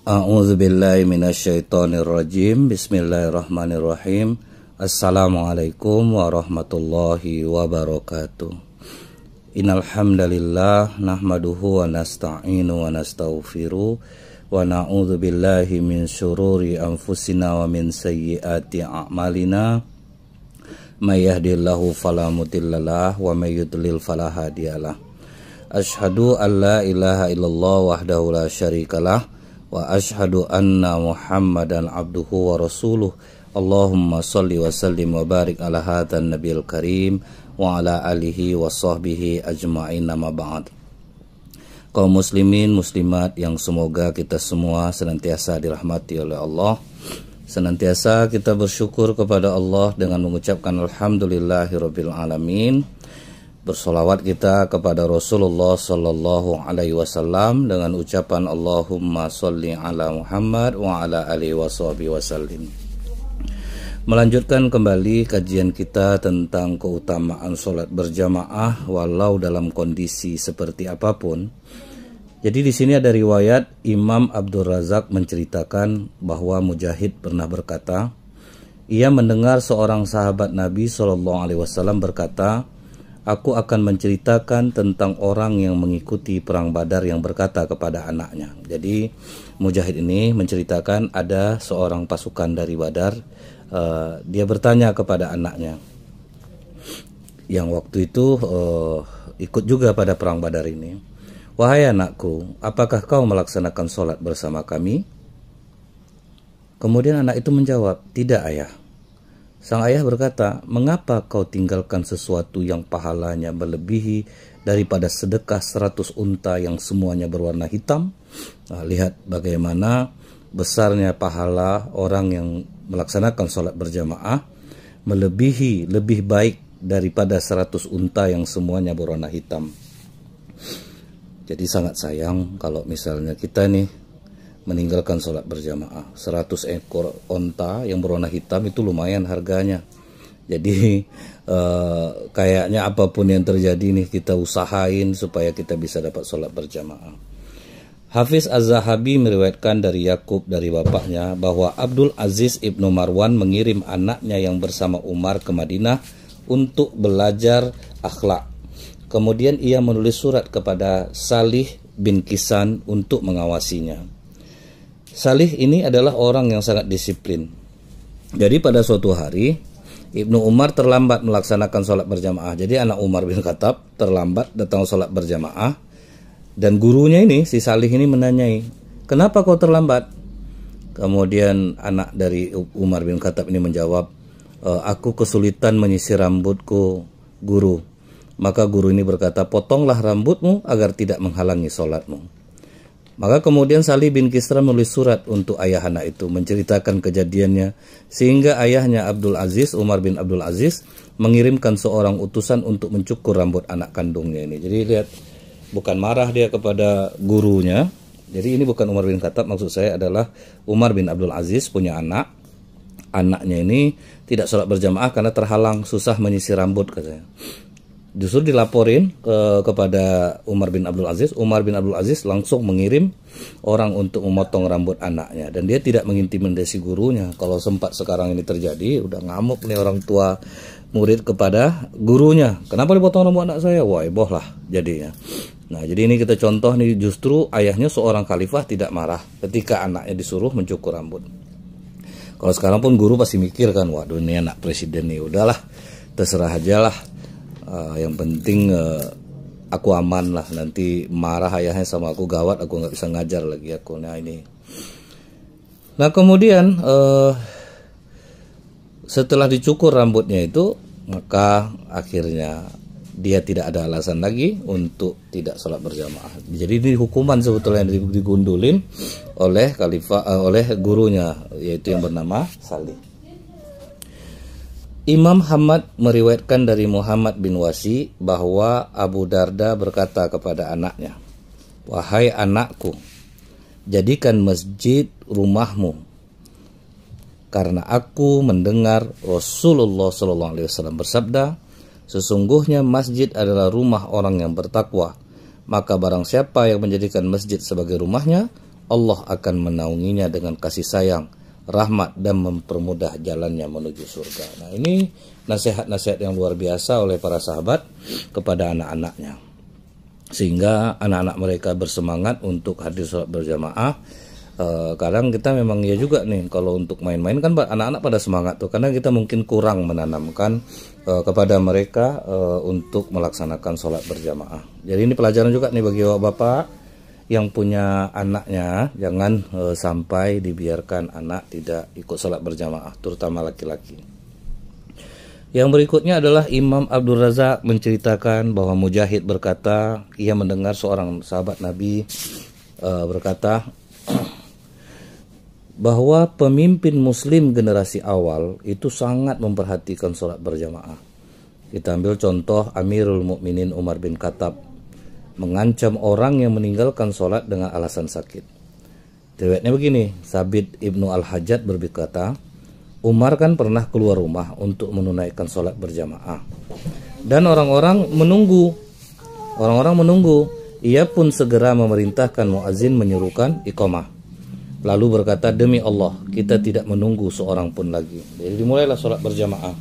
A'udzubillahi minasyaitonirrajim. Bismillahirrahmanirrahim. Assalamualaikum warahmatullahi wabarakatuh. Innal hamdalillah nahmaduhu wa nasta'inu wa nastaghfiru wa na'udzubillahi min syururi anfusina wa min sayyiati a'malina. May yahdihillahu fala mudhillalah wa may yudlil fala hadiyalah. Asyhadu an la ilaha illallah wahdahu la syarikalah wa asyhadu anna Muhammadan abduhu wa rasuluh. Allahumma shalli wa sallim wa barik ala hadzal nabiyil karim wa ala alihi wa sahbihi ajma'in, amma ba'd. Kaum muslimin muslimat yang semoga kita semua senantiasa dirahmati oleh Allah, senantiasa kita bersyukur kepada Allah dengan mengucapkan alhamdulillahirabbil alamin. Bersolawat kita kepada Rasulullah Sallallahu Alaihi Wasallam dengan ucapan Allahumma sholli ala Muhammad wa ala alihi wasallim. Melanjutkan kembali kajian kita tentang keutamaan sholat berjamaah walau dalam kondisi seperti apapun. Jadi di sini ada riwayat Imam Abdul Razak menceritakan bahwa Mujahid pernah berkata, ia mendengar seorang sahabat Nabi Sallallahu Alaihi Wasallam berkata, aku akan menceritakan tentang orang yang mengikuti perang Badar yang berkata kepada anaknya. Jadi Mujahid ini menceritakan ada seorang pasukan dari Badar, dia bertanya kepada anaknya yang waktu itu ikut juga pada perang Badar ini, wahai anakku, apakah kau melaksanakan sholat bersama kami? Kemudian anak itu menjawab, tidak ayah. Sang ayah berkata, mengapa kau tinggalkan sesuatu yang pahalanya melebihi daripada sedekah 100 unta yang semuanya berwarna hitam? Nah, lihat bagaimana besarnya pahala orang yang melaksanakan sholat berjamaah melebihi, lebih baik daripada 100 unta yang semuanya berwarna hitam. Jadi sangat sayang kalau misalnya kita nih meninggalkan sholat berjamaah. 100 ekor onta yang berwarna hitam itu lumayan harganya. Jadi kayaknya apapun yang terjadi nih kita usahain supaya kita bisa dapat sholat berjamaah. Hafiz Az-Zahabi meriwayatkan dari Yakub dari bapaknya bahwa Abdul Aziz ibnu Marwan mengirim anaknya yang bersama Umar ke Madinah untuk belajar akhlak. Kemudian ia menulis surat kepada Salih bin Kisan untuk mengawasinya. Salih ini adalah orang yang sangat disiplin. Jadi pada suatu hari Ibnu Umar terlambat melaksanakan sholat berjamaah. Jadi anak Umar bin Khattab terlambat datang sholat berjamaah. Dan gurunya ini, si Salih ini menanyai, kenapa kau terlambat? Kemudian anak dari Umar bin Khattab ini menjawab, aku kesulitan menyisir rambutku, guru. Maka guru ini berkata, potonglah rambutmu agar tidak menghalangi sholatmu. Maka kemudian Salih bin Kisra menulis surat untuk ayah anak itu menceritakan kejadiannya, sehingga ayahnya Abdul Aziz, Umar bin Abdul Aziz, mengirimkan seorang utusan untuk mencukur rambut anak kandungnya ini. Jadi lihat, bukan marah dia kepada gurunya. Jadi ini bukan Umar bin Khattab, maksud saya adalah Umar bin Abdul Aziz punya anak. Anaknya ini tidak sholat berjamaah karena terhalang, susah menyisir rambut katanya. Justru dilaporin kepada Umar bin Abdul Aziz. Umar bin Abdul Aziz langsung mengirim orang untuk memotong rambut anaknya. Dan dia tidak mengintimidasi gurunya. Kalau sempat sekarang ini terjadi, udah ngamuk nih orang tua murid kepada gurunya. Kenapa dipotong rambut anak saya? Wah, heboh lah jadinya. Nah, jadi ini kita contoh nih, justru ayahnya seorang khalifah tidak marah ketika anaknya disuruh mencukur rambut. Kalau sekarang pun guru pasti mikir kan, waduh ini anak presiden nih, udahlah terserah aja lah. Yang penting aku aman lah, nanti marah ayahnya sama aku gawat, aku nggak bisa ngajar lagi aku. Nah ini. Nah kemudian setelah dicukur rambutnya itu, maka akhirnya dia tidak ada alasan lagi untuk tidak sholat berjamaah. Jadi ini hukuman sebetulnya yang digundulin oleh oleh gurunya, yaitu yang bernama Salih. Imam Ahmad meriwayatkan dari Muhammad bin Wasi bahwa Abu Darda berkata kepada anaknya, wahai anakku, jadikan masjid rumahmu, karena aku mendengar Rasulullah SAW bersabda, sesungguhnya masjid adalah rumah orang yang bertakwa, maka barang siapa yang menjadikan masjid sebagai rumahnya, Allah akan menaunginya dengan kasih sayang, rahmat, dan mempermudah jalannya menuju surga. Nah, ini nasihat-nasihat yang luar biasa oleh para sahabat kepada anak-anaknya, sehingga anak-anak mereka bersemangat untuk hadir sholat berjamaah. Kadang kita memang ya juga nih, kalau untuk main-main kan anak-anak pada semangat tuh, karena kita mungkin kurang menanamkan kepada mereka untuk melaksanakan sholat berjamaah. Jadi ini pelajaran juga nih bagi bapak yang punya anaknya, jangan sampai dibiarkan anak tidak ikut sholat berjamaah, terutama laki-laki. Yang berikutnya adalah Imam Abdul Razak menceritakan bahwa Mujahid berkata, ia mendengar seorang sahabat Nabi berkata bahwa pemimpin muslim generasi awal itu sangat memperhatikan sholat berjamaah. Kita ambil contoh Amirul Mukminin Umar bin Khattab mengancam orang yang meninggalkan sholat dengan alasan sakit. Riwayatnya begini, Sabit Ibnu Al-Hajjaj berkata, Umar kan pernah keluar rumah untuk menunaikan sholat berjamaah, dan orang-orang menunggu. Ia pun segera memerintahkan muazin menyuruhkan iqamah. Lalu berkata, demi Allah, kita tidak menunggu seorang pun lagi. Jadi dimulailah sholat berjamaah.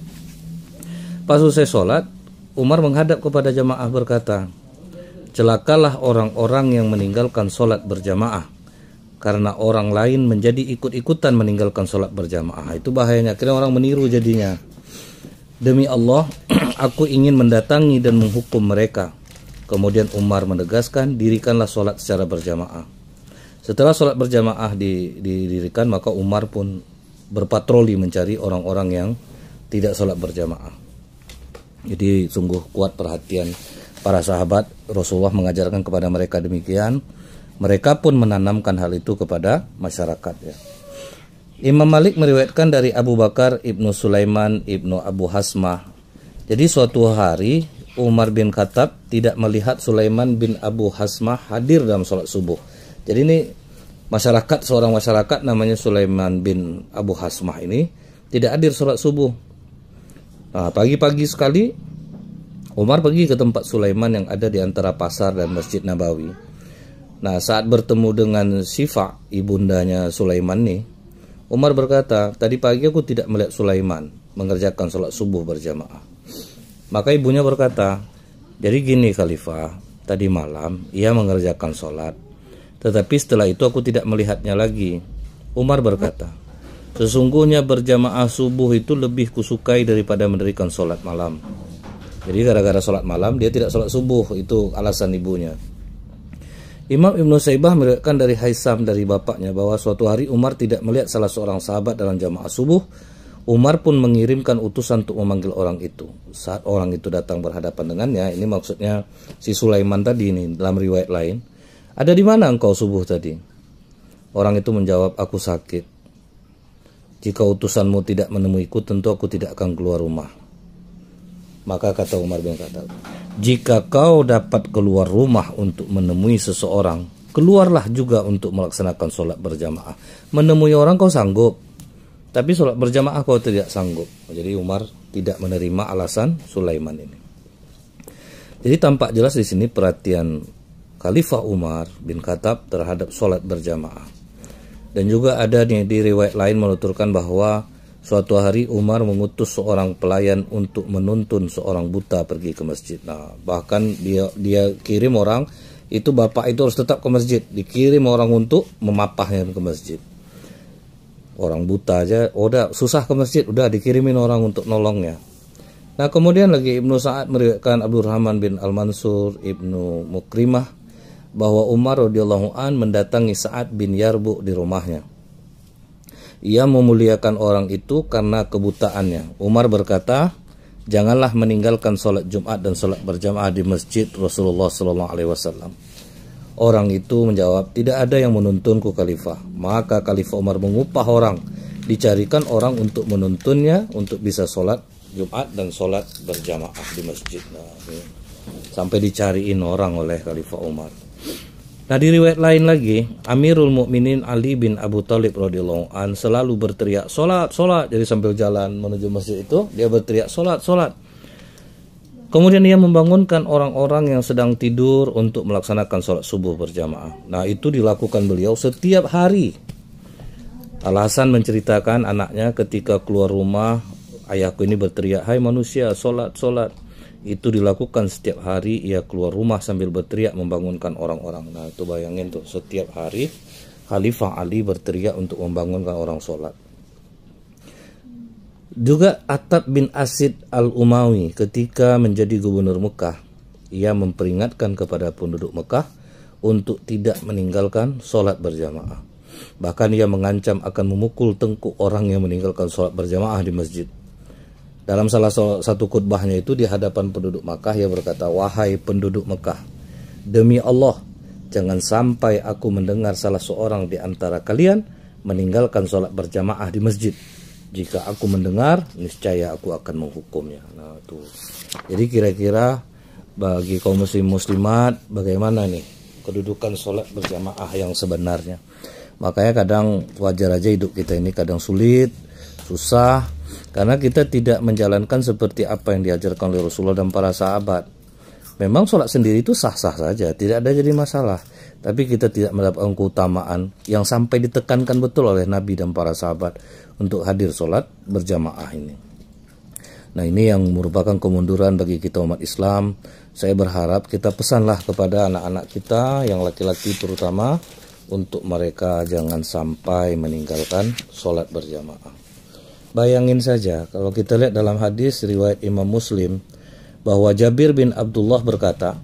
Pas selesai sholat, Umar menghadap kepada jamaah berkata, celakalah orang-orang yang meninggalkan sholat berjamaah, karena orang lain menjadi ikut-ikutan meninggalkan sholat berjamaah. Itu bahayanya, akhirnya orang meniru jadinya. Demi Allah, aku ingin mendatangi dan menghukum mereka. Kemudian Umar menegaskan, dirikanlah sholat secara berjamaah. Setelah sholat berjamaah didirikan, maka Umar pun berpatroli mencari orang-orang yang tidak sholat berjamaah. Jadi sungguh kuat perhatian para sahabat. Rasulullah mengajarkan kepada mereka demikian. Mereka pun menanamkan hal itu kepada masyarakat. Ya. Imam Malik meriwayatkan dari Abu Bakar Ibnu Sulaiman Ibnu Abu Hasmah. Jadi suatu hari Umar bin Khattab tidak melihat Sulaiman bin Abu Hasmah hadir dalam sholat subuh. Jadi ini seorang masyarakat namanya Sulaiman bin Abu Hasmah ini tidak hadir sholat subuh. Nah, pagi-pagi sekali Umar pergi ke tempat Sulaiman yang ada di antara pasar dan Masjid Nabawi. Nah, saat bertemu dengan Syifa, ibundanya Sulaiman nih, Umar berkata, tadi pagi aku tidak melihat Sulaiman mengerjakan sholat subuh berjamaah. Maka ibunya berkata, jadi gini Khalifah, tadi malam ia mengerjakan sholat, tetapi setelah itu aku tidak melihatnya lagi. Umar berkata, sesungguhnya berjamaah subuh itu lebih kusukai daripada mendirikan sholat malam. Jadi gara-gara sholat malam dia tidak sholat subuh, itu alasan ibunya. Imam Ibnu Saibah meriwayatkan dari Haisam dari bapaknya bahwa suatu hari Umar tidak melihat salah seorang sahabat dalam jamaah subuh. Umar pun mengirimkan utusan untuk memanggil orang itu. Saat orang itu datang berhadapan dengannya, ini maksudnya si Sulaiman tadi ini dalam riwayat lain, ada di mana engkau subuh tadi? Orang itu menjawab, aku sakit. Jika utusanmu tidak menemuiku, tentu aku tidak akan keluar rumah. Maka kata Umar bin Khattab, jika kau dapat keluar rumah untuk menemui seseorang, keluarlah juga untuk melaksanakan sholat berjamaah. Menemui orang kau sanggup, tapi sholat berjamaah kau tidak sanggup. Jadi Umar tidak menerima alasan Sulaiman ini. Jadi tampak jelas di sini perhatian Khalifah Umar bin Khattab terhadap sholat berjamaah. Dan juga ada nih di riwayat lain menuturkan bahwa suatu hari Umar mengutus seorang pelayan untuk menuntun seorang buta pergi ke masjid. Nah, bahkan dia kirim orang, itu bapak itu harus tetap ke masjid, dikirim orang untuk memapahnya ke masjid. Orang buta aja udah susah ke masjid, udah dikirimin orang untuk nolongnya. Nah, kemudian lagi Ibnu Sa'ad meriwayatkan Abdurrahman bin Al-Mansur Ibnu Mukrimah bahwa Umar radhiyallahu an mendatangi Sa'ad bin Yarbu di rumahnya. Ia memuliakan orang itu karena kebutaannya. Umar berkata, janganlah meninggalkan sholat Jumat dan sholat berjamaah di masjid Rasulullah SAW. Orang itu menjawab, tidak ada yang menuntunku Khalifah. Maka Khalifah Umar mengupah orang, dicarikan orang untuk menuntunnya untuk bisa sholat Jumat dan sholat berjamaah di masjid. Nah, sampai dicariin orang oleh Khalifah Umar. Nah, di riwayat lain lagi, Amirul Mukminin Ali bin Abu Thalib radhiyallahu an selalu berteriak salat, salat. Jadi sambil jalan menuju masjid itu dia berteriak salat, salat. Kemudian ia membangunkan orang-orang yang sedang tidur untuk melaksanakan sholat subuh berjamaah. Nah, itu dilakukan beliau setiap hari. Al-Hasan menceritakan anaknya ketika keluar rumah, ayahku ini berteriak, "Hai manusia, sholat, sholat." Itu dilakukan setiap hari, ia keluar rumah sambil berteriak membangunkan orang-orang. Nah, itu bayangin tuh, setiap hari Khalifah Ali berteriak untuk membangunkan orang sholat. Juga Attab bin Asid al-Umawi ketika menjadi gubernur Mekah, ia memperingatkan kepada penduduk Mekah untuk tidak meninggalkan sholat berjamaah. Bahkan ia mengancam akan memukul tengkuk orang yang meninggalkan sholat berjamaah di masjid. Dalam salah satu khutbahnya itu di hadapan penduduk Mekah, ia berkata, "Wahai penduduk Mekah, demi Allah, jangan sampai aku mendengar salah seorang di antara kalian meninggalkan sholat berjamaah di masjid. Jika aku mendengar, niscaya aku akan menghukumnya." Nah, tuh. Jadi kira-kira bagi kaum muslimat bagaimana nih kedudukan sholat berjamaah yang sebenarnya? Makanya kadang wajar aja hidup kita ini kadang sulit, susah, karena kita tidak menjalankan seperti apa yang diajarkan oleh Rasulullah dan para sahabat. Memang sholat sendiri itu sah-sah saja, tidak ada jadi masalah. Tapi kita tidak mendapatkan keutamaan yang sampai ditekankan betul oleh Nabi dan para sahabat untuk hadir sholat berjamaah ini. Nah, ini yang merupakan kemunduran bagi kita umat Islam. Saya berharap kita pesanlah kepada anak-anak kita yang laki-laki terutama untuk mereka jangan sampai meninggalkan sholat berjamaah. Bayangin saja kalau kita lihat dalam hadis riwayat Imam Muslim bahwa Jabir bin Abdullah berkata,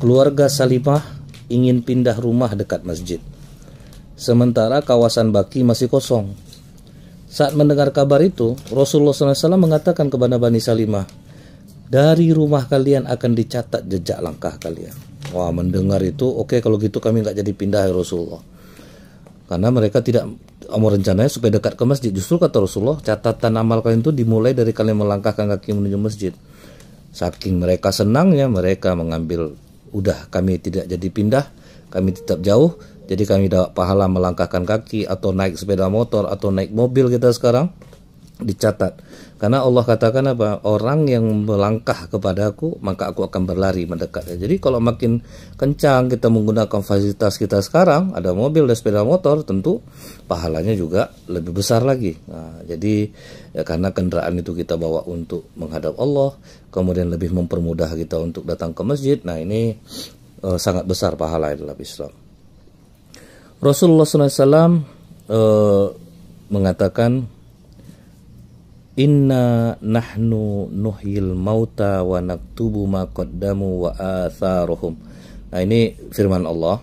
keluarga Salimah ingin pindah rumah dekat masjid, sementara kawasan Baki masih kosong. Saat mendengar kabar itu, Rasulullah SAW mengatakan kepada Bani Salimah, "Dari rumah kalian akan dicatat jejak langkah kalian." Wah, mendengar itu, oke, kalau gitu kami nggak jadi pindah ya Rasulullah. Karena mereka tidak mau rencananya supaya dekat ke masjid. Justru kata Rasulullah, catatan amal kalian itu dimulai dari kalian melangkahkan kaki menuju masjid. Saking mereka senangnya, mereka mengambil, udah kami tidak jadi pindah, kami tetap jauh, jadi kami dapat pahala melangkahkan kaki atau naik sepeda motor atau naik mobil kita sekarang dicatat. Karena Allah katakan apa? Orang yang melangkah kepadaku maka aku akan berlari mendekat. Jadi kalau makin kencang kita menggunakan fasilitas kita sekarang, ada mobil dan sepeda motor, tentu pahalanya juga lebih besar lagi. Nah, jadi ya, karena kendaraan itu kita bawa untuk menghadap Allah, kemudian lebih mempermudah kita untuk datang ke masjid. Nah, ini sangat besar pahala dalam Islam. Rasulullah SAW mengatakan, "Inna nahnu nuhyil mauta wa naktubu ma qaddamu wa atharuhum." Nah, ini firman Allah.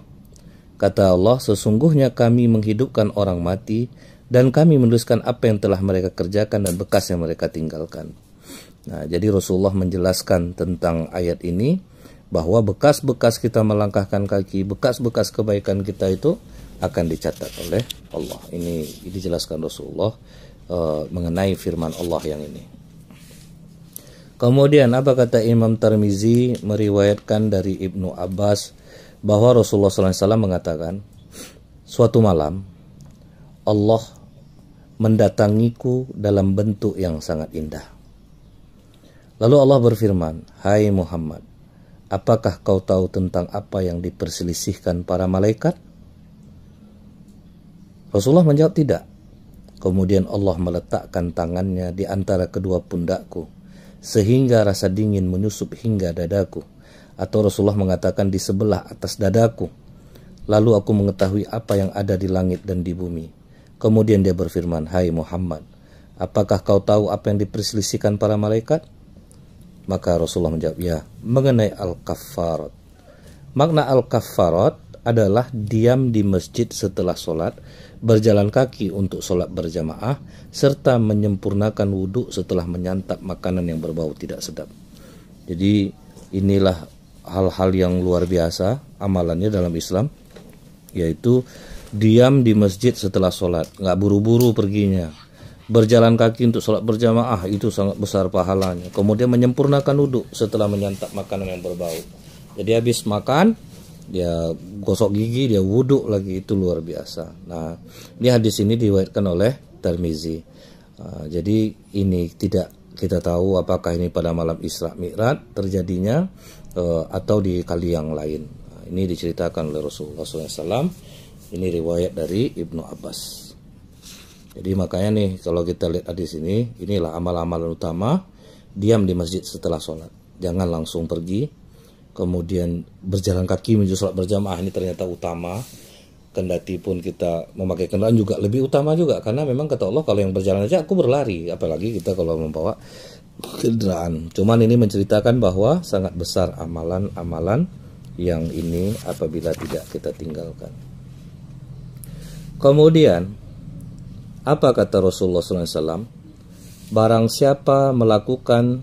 Kata Allah, sesungguhnya kami menghidupkan orang mati dan kami menuliskan apa yang telah mereka kerjakan dan bekas yang mereka tinggalkan. Nah, jadi Rasulullah menjelaskan tentang ayat ini bahwa bekas-bekas kita melangkahkan kaki, bekas-bekas kebaikan kita itu akan dicatat oleh Allah. Ini dijelaskan Rasulullah mengenai firman Allah yang ini. Kemudian apa kata Imam Tirmizi meriwayatkan dari Ibnu Abbas bahwa Rasulullah SAW mengatakan, suatu malam Allah mendatangiku dalam bentuk yang sangat indah. Lalu Allah berfirman, "Hai Muhammad, apakah kau tahu tentang apa yang diperselisihkan para malaikat?" Rasulullah menjawab, "Tidak." Kemudian Allah meletakkan tangannya di antara kedua pundakku sehingga rasa dingin menyusup hingga dadaku. Atau Rasulullah mengatakan di sebelah atas dadaku. Lalu aku mengetahui apa yang ada di langit dan di bumi. Kemudian dia berfirman, "Hai Muhammad, apakah kau tahu apa yang diperselisihkan para malaikat?" Maka Rasulullah menjawab, "Ya, mengenai al-kaffarat." Makna al-kaffarat adalah diam di masjid setelah sholat, berjalan kaki untuk sholat berjamaah, serta menyempurnakan wudhu setelah menyantap makanan yang berbau tidak sedap. Jadi inilah hal-hal yang luar biasa amalannya dalam Islam, yaitu diam di masjid setelah sholat, nggak buru-buru perginya. Berjalan kaki untuk sholat berjamaah itu sangat besar pahalanya. Kemudian menyempurnakan wudhu setelah menyantap makanan yang berbau. Jadi habis makan, dia gosok gigi, dia wudhu lagi, itu luar biasa. Nah, ini hadis ini diriwayatkan oleh Tirmizi. Jadi ini tidak kita tahu apakah ini pada malam Isra Mi'raj terjadinya atau di kali yang lain. Ini diceritakan oleh Rasulullah SAW. Ini riwayat dari Ibnu Abbas. Jadi makanya nih kalau kita lihat di sini, inilah amal-amalan utama. Diam di masjid setelah sholat, jangan langsung pergi. Kemudian berjalan kaki menuju sholat berjamaah, ini ternyata utama. Kendati pun kita memakai kendaraan juga lebih utama juga, karena memang kata Allah kalau yang berjalan aja aku berlari, apalagi kita kalau membawa kendaraan. Cuman ini menceritakan bahwa sangat besar amalan-amalan yang ini apabila tidak kita tinggalkan. Kemudian apa kata Rasulullah SAW? Barang siapa melakukan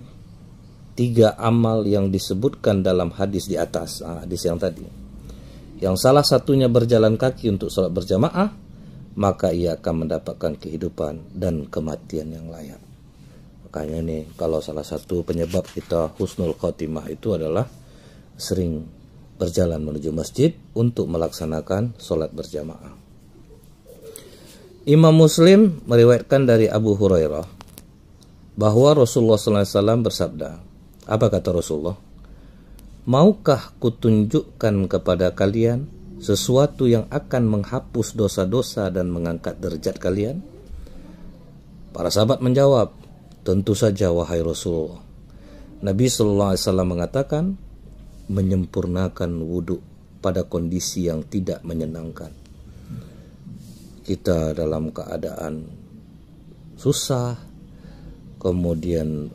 3 amal yang disebutkan dalam hadis di atas, hadis yang tadi, yang salah satunya berjalan kaki untuk sholat berjamaah, maka ia akan mendapatkan kehidupan dan kematian yang layak. Makanya nih, kalau salah satu penyebab kita husnul khotimah itu adalah sering berjalan menuju masjid untuk melaksanakan sholat berjamaah. Imam Muslim meriwayatkan dari Abu Hurairah bahwa Rasulullah SAW bersabda, apa kata Rasulullah? Maukah kutunjukkan kepada kalian sesuatu yang akan menghapus dosa-dosa dan mengangkat derajat kalian? Para sahabat menjawab, tentu saja wahai Rasulullah. Nabi SAW mengatakan, menyempurnakan wudhu pada kondisi yang tidak menyenangkan. Kita dalam keadaan susah, kemudian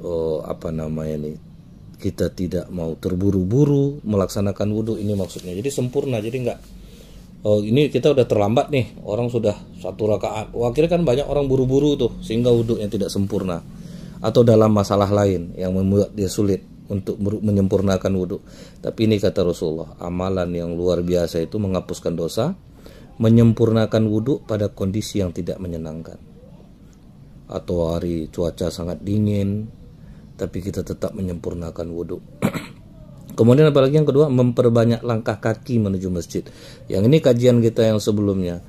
kita tidak mau terburu-buru melaksanakan wudhu, ini maksudnya. Jadi sempurna, jadi enggak ini kita udah terlambat nih, orang sudah 1 rakaat. Akhirnya kan banyak orang buru-buru tuh, sehingga wudhu yang tidak sempurna. Atau dalam masalah lain yang membuat dia sulit untuk menyempurnakan wudhu. Tapi ini kata Rasulullah, amalan yang luar biasa itu menghapuskan dosa, menyempurnakan wudhu pada kondisi yang tidak menyenangkan. Atau hari cuaca sangat dingin, tapi kita tetap menyempurnakan wudhu. Kemudian apalagi yang kedua, memperbanyak langkah kaki menuju masjid. Yang ini kajian kita yang sebelumnya,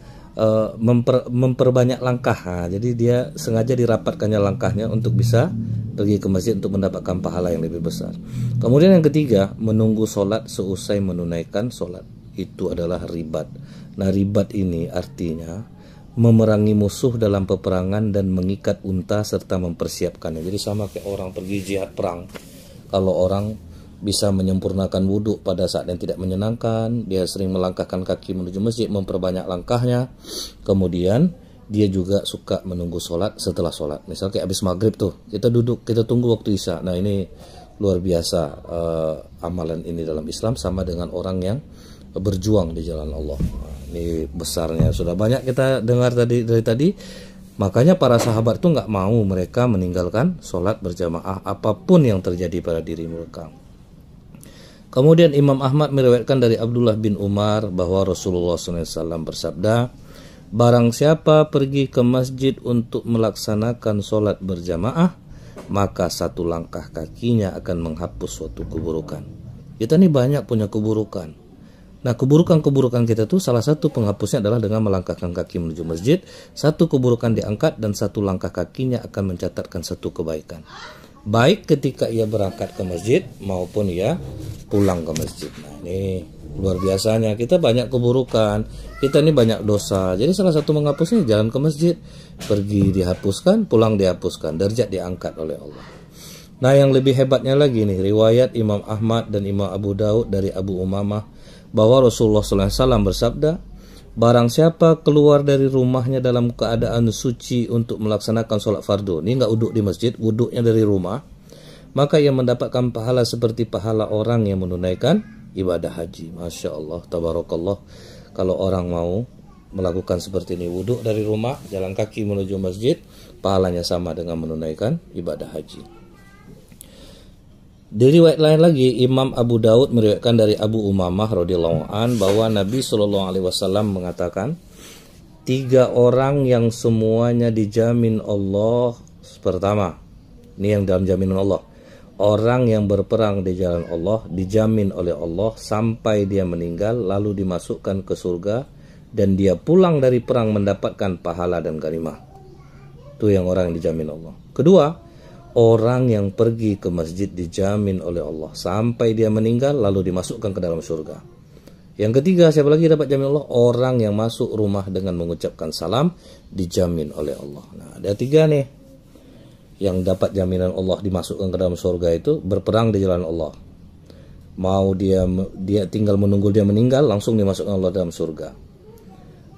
memperbanyak langkah. Jadi dia sengaja dirapatkannya langkahnya untuk bisa pergi ke masjid untuk mendapatkan pahala yang lebih besar. Kemudian yang ketiga, menunggu sholat seusai menunaikan sholat. Itu adalah ribat. Nah, ribat ini artinya memerangi musuh dalam peperangan dan mengikat unta serta mempersiapkannya. Jadi sama kayak orang pergi jihad perang. Kalau orang bisa menyempurnakan wudhu pada saat yang tidak menyenangkan, dia sering melangkahkan kaki menuju masjid, memperbanyak langkahnya. Kemudian dia juga suka menunggu sholat setelah sholat. Misal kayak habis maghrib tuh, kita duduk, kita tunggu waktu isya. Nah ini luar biasa amalan ini dalam Islam, sama dengan orang yang berjuang di jalan Allah. Nah, ini besarnya sudah banyak kita dengar dari tadi. Makanya para sahabat itu nggak mau mereka meninggalkan sholat berjamaah apapun yang terjadi pada diri mereka. Kemudian Imam Ahmad meriwayatkan dari Abdullah bin Umar bahwa Rasulullah SAW bersabda, barang siapa pergi ke masjid untuk melaksanakan sholat berjamaah, maka 1 langkah kakinya akan menghapus suatu keburukan. Kita ini banyak punya keburukan. Nah, keburukan-keburukan kita tuh salah satu penghapusnya adalah dengan melangkahkan kaki menuju masjid. 1 keburukan diangkat dan 1 langkah kakinya akan mencatatkan 1 kebaikan. Baik ketika ia berangkat ke masjid maupun ia pulang ke masjid. Nah, ini luar biasanya. Kita banyak keburukan, kita ini banyak dosa. Jadi salah satu menghapusnya jalan ke masjid. Pergi dihapuskan, pulang dihapuskan, derajat diangkat oleh Allah. Nah, yang lebih hebatnya lagi nih, riwayat Imam Ahmad dan Imam Abu Daud dari Abu Umamah bahwa Rasulullah SAW bersabda, barang siapa keluar dari rumahnya dalam keadaan suci untuk melaksanakan sholat fardu, ini nggak wuduk di masjid, wuduknya dari rumah, maka ia mendapatkan pahala seperti pahala orang yang menunaikan ibadah haji. Masya Allah, tabarakallah. Kalau orang mau melakukan seperti ini, wuduk dari rumah, jalan kaki menuju masjid, pahalanya sama dengan menunaikan ibadah haji. Di riwayat lain lagi, Imam Abu Daud meriwayatkan dari Abu Umamah radhiyallahu an bahwa Nabi SAW mengatakan, 3 orang yang semuanya dijamin Allah. Pertama, ini yang dalam jaminan Allah, orang yang berperang di jalan Allah dijamin oleh Allah sampai dia meninggal lalu dimasukkan ke surga dan dia pulang dari perang mendapatkan pahala dan ghanimah. Itu yang orang yang dijamin Allah. Kedua, orang yang pergi ke masjid dijamin oleh Allah sampai dia meninggal lalu dimasukkan ke dalam surga. Yang ketiga, siapa lagi dapat jamin Allah? Orang yang masuk rumah dengan mengucapkan salam dijamin oleh Allah. Nah, ada 3 nih yang dapat jaminan Allah dimasukkan ke dalam surga itu: berperang di jalan Allah. Mau dia tinggal menunggu dia meninggal, langsung dimasukkan Allah dalam surga.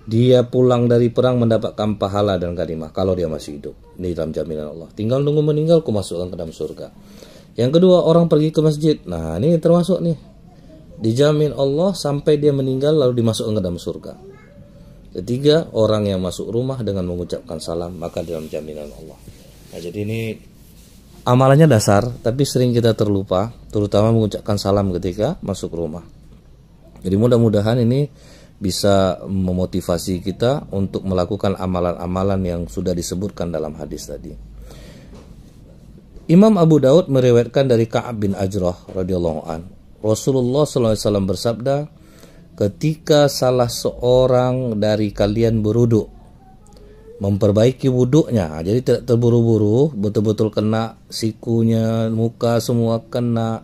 Dia pulang dari perang mendapatkan pahala dan ghanimah kalau dia masih hidup. Ini dalam jaminan Allah. Tinggal nunggu meninggal, masukkan ke dalam surga. Yang kedua, orang pergi ke masjid. Nah, ini termasuk nih. Dijamin Allah sampai dia meninggal lalu dimasukkan ke dalam surga. Ketiga, orang yang masuk rumah dengan mengucapkan salam, maka dalam jaminan Allah. Nah, jadi ini amalannya dasar, tapi sering kita terlupa, terutama mengucapkan salam ketika masuk rumah. Jadi mudah-mudahan ini bisa memotivasi kita untuk melakukan amalan-amalan yang sudah disebutkan dalam hadis tadi. Imam Abu Daud meriwayatkan dari Ka'ab bin Ajrah radhiyallahu an, Rasulullah SAW bersabda, ketika salah seorang dari kalian berwudu, memperbaiki wuduknya, jadi tidak terburu-buru, betul-betul kena sikunya, muka semua kena,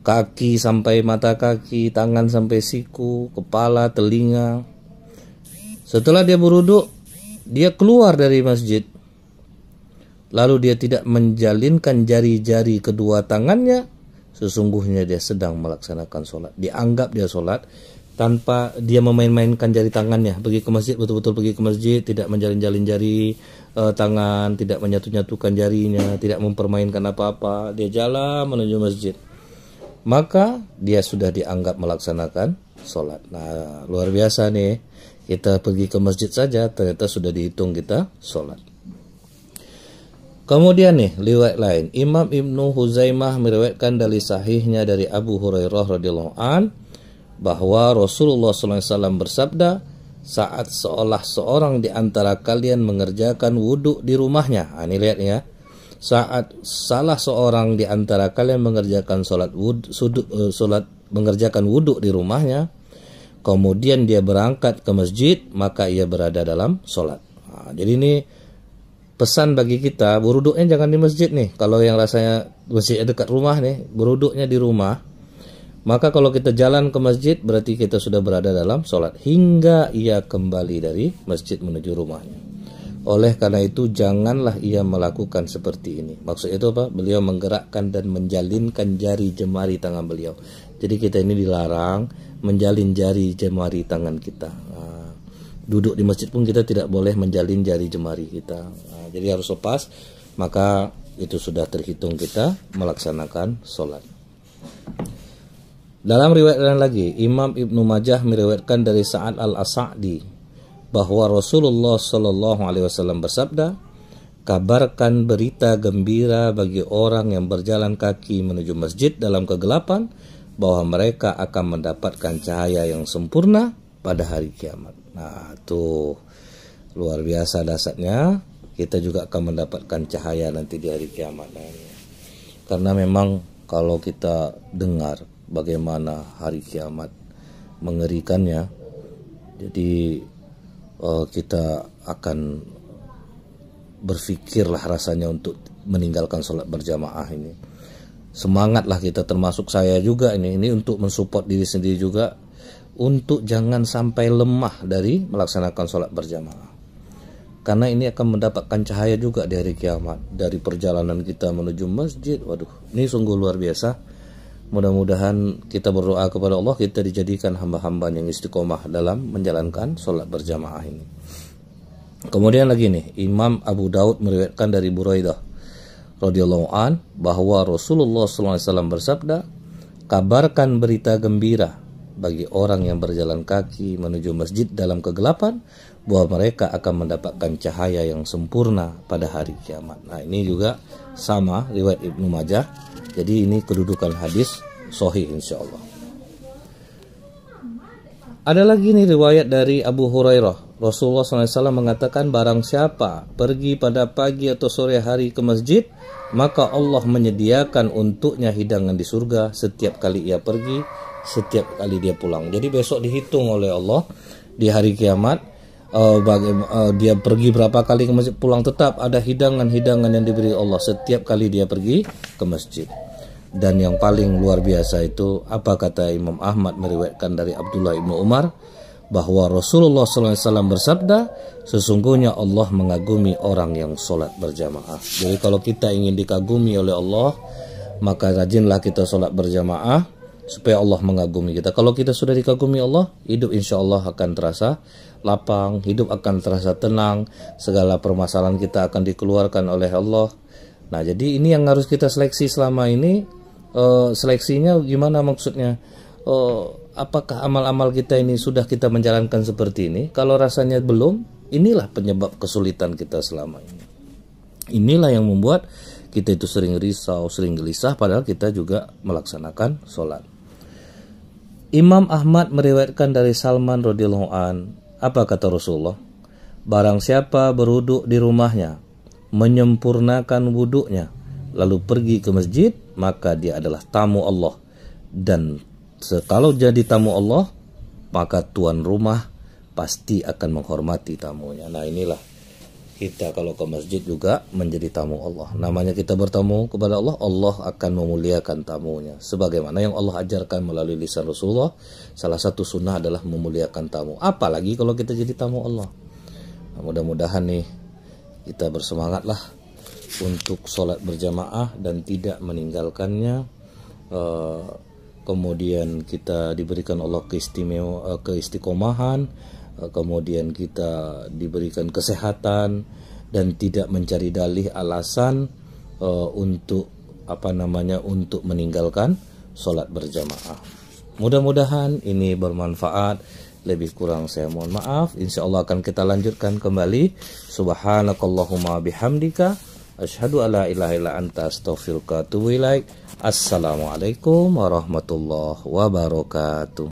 kaki sampai mata kaki, tangan sampai siku, kepala, telinga. Setelah dia berwudu, dia keluar dari masjid. Lalu dia tidak menjalinkan jari-jari kedua tangannya, sesungguhnya dia sedang melaksanakan sholat. Dianggap dia sholat tanpa dia memain-mainkan jari tangannya. Pergi ke masjid, betul-betul pergi ke masjid, tidak menjalin-jalin jari tangan, tidak menyatu-nyatukan jarinya, tidak mempermainkan apa-apa. Dia jalan menuju masjid, maka dia sudah dianggap melaksanakan sholat. Nah, luar biasa nih, kita pergi ke masjid saja ternyata sudah dihitung kita sholat. Kemudian nih, riwayat lain, Imam Ibnu Huzaimah meriwayatkan dari sahihnya dari Abu Hurairah radhiyallahu an bahwa Rasulullah SAW bersabda, saat seorang di antara kalian mengerjakan wudhu di rumahnya. Nah, ini lihat ya. Saat salah seorang di antara kalian mengerjakan mengerjakan wudhu di rumahnya, kemudian dia berangkat ke masjid, maka ia berada dalam sholat. Nah, jadi ini pesan bagi kita, berwudhunya jangan di masjid nih. Kalau yang rasanya masjid dekat rumah nih, berwudhunya di rumah. Maka kalau kita jalan ke masjid, berarti kita sudah berada dalam sholat hingga ia kembali dari masjid menuju rumahnya. Oleh karena itu janganlah ia melakukan seperti ini. Maksud itu apa? Beliau menggerakkan dan menjalinkan jari jemari tangan beliau. Jadi kita ini dilarang menjalin jari jemari tangan kita. Duduk di masjid pun kita tidak boleh menjalin jari jemari kita. Jadi harus lepas. Maka itu sudah terhitung kita melaksanakan sholat. Dalam riwayat lain lagi, Imam Ibnu Majah meriwayatkan dari Sa'ad al-As'adi bahwa Rasulullah SAW bersabda, kabarkan berita gembira bagi orang yang berjalan kaki menuju masjid dalam kegelapan, bahwa mereka akan mendapatkan cahaya yang sempurna pada hari kiamat. Nah, tuh luar biasa dasarnya, kita juga akan mendapatkan cahaya nanti di hari kiamat. Karena memang kalau kita dengar bagaimana hari kiamat mengerikannya, jadi kita akan berpikirlah rasanya untuk meninggalkan sholat berjamaah ini. Semangatlah kita, termasuk saya juga ini untuk mensupport diri sendiri juga, untuk jangan sampai lemah dari melaksanakan sholat berjamaah. Karena ini akan mendapatkan cahaya juga di hari kiamat. Dari perjalanan kita menuju masjid, waduh, ini sungguh luar biasa. Mudah-mudahan kita berdoa kepada Allah, kita dijadikan hamba-hamba yang istiqomah dalam menjalankan sholat berjamaah ini. Kemudian lagi nih, Imam Abu Daud meriwayatkan dari Buraidah radhiyallahu an bahwa Rasulullah SAW bersabda, kabarkan berita gembira bagi orang yang berjalan kaki menuju masjid dalam kegelapan, bahwa mereka akan mendapatkan cahaya yang sempurna pada hari kiamat. Nah, ini juga sama riwayat Ibnu Majah. Jadi ini kedudukan hadis sahih insyaallah. Ada lagi nih riwayat dari Abu Hurairah. Rasulullah SAW mengatakan, barang siapa pergi pada pagi atau sore hari ke masjid, maka Allah menyediakan untuknya hidangan di surga setiap kali ia pergi, setiap kali dia pulang. Jadi besok dihitung oleh Allah di hari kiamat, dia pergi berapa kali ke masjid, pulang tetap ada hidangan-hidangan yang diberi Allah setiap kali dia pergi ke masjid. Dan yang paling luar biasa itu apa kata Imam Ahmad meriwayatkan dari Abdullah ibnu Umar, bahwa Rasulullah SAW bersabda, sesungguhnya Allah mengagumi orang yang sholat berjamaah. Jadi kalau kita ingin dikagumi oleh Allah, maka rajinlah kita sholat berjamaah supaya Allah mengagumi kita. Kalau kita sudah dikagumi Allah, hidup insya Allah akan terasa lapang, hidup akan terasa tenang, segala permasalahan kita akan dikeluarkan oleh Allah. Nah, jadi ini yang harus kita seleksi selama ini. Seleksinya gimana maksudnya? Apakah amal-amal kita ini sudah kita menjalankan seperti ini? Kalau rasanya belum, inilah penyebab kesulitan kita selama ini. Inilah yang membuat kita itu sering risau, sering gelisah, padahal kita juga melaksanakan sholat. Imam Ahmad meriwayatkan dari Salman radhiyallahu an, apa kata Rasulullah? Barang siapa berwuduk di rumahnya, menyempurnakan wuduknya, lalu pergi ke masjid, maka dia adalah tamu Allah. Dan kalau jadi tamu Allah, maka tuan rumah pasti akan menghormati tamunya. Nah, inilah kita kalau ke masjid juga menjadi tamu Allah. Namanya kita bertamu kepada Allah, Allah akan memuliakan tamunya. Sebagaimana yang Allah ajarkan melalui lisan Rasulullah, salah satu sunnah adalah memuliakan tamu. Apalagi kalau kita jadi tamu Allah. Nah, mudah-mudahan nih kita bersemangatlah untuk sholat berjamaah dan tidak meninggalkannya. Kemudian kita diberikan Allah keistiqomahan, kemudian kita diberikan kesehatan dan tidak mencari dalih alasan untuk untuk meninggalkan sholat berjamaah. Mudah-mudahan ini bermanfaat. Lebih kurang saya mohon maaf. Insya Allah akan kita lanjutkan kembali. Subhanakallahumma bihamdika asyhadu alla ilaha illa anta astaghfiruka wa atubu ilaik. Assalamualaikum warahmatullahi wabarakatuh.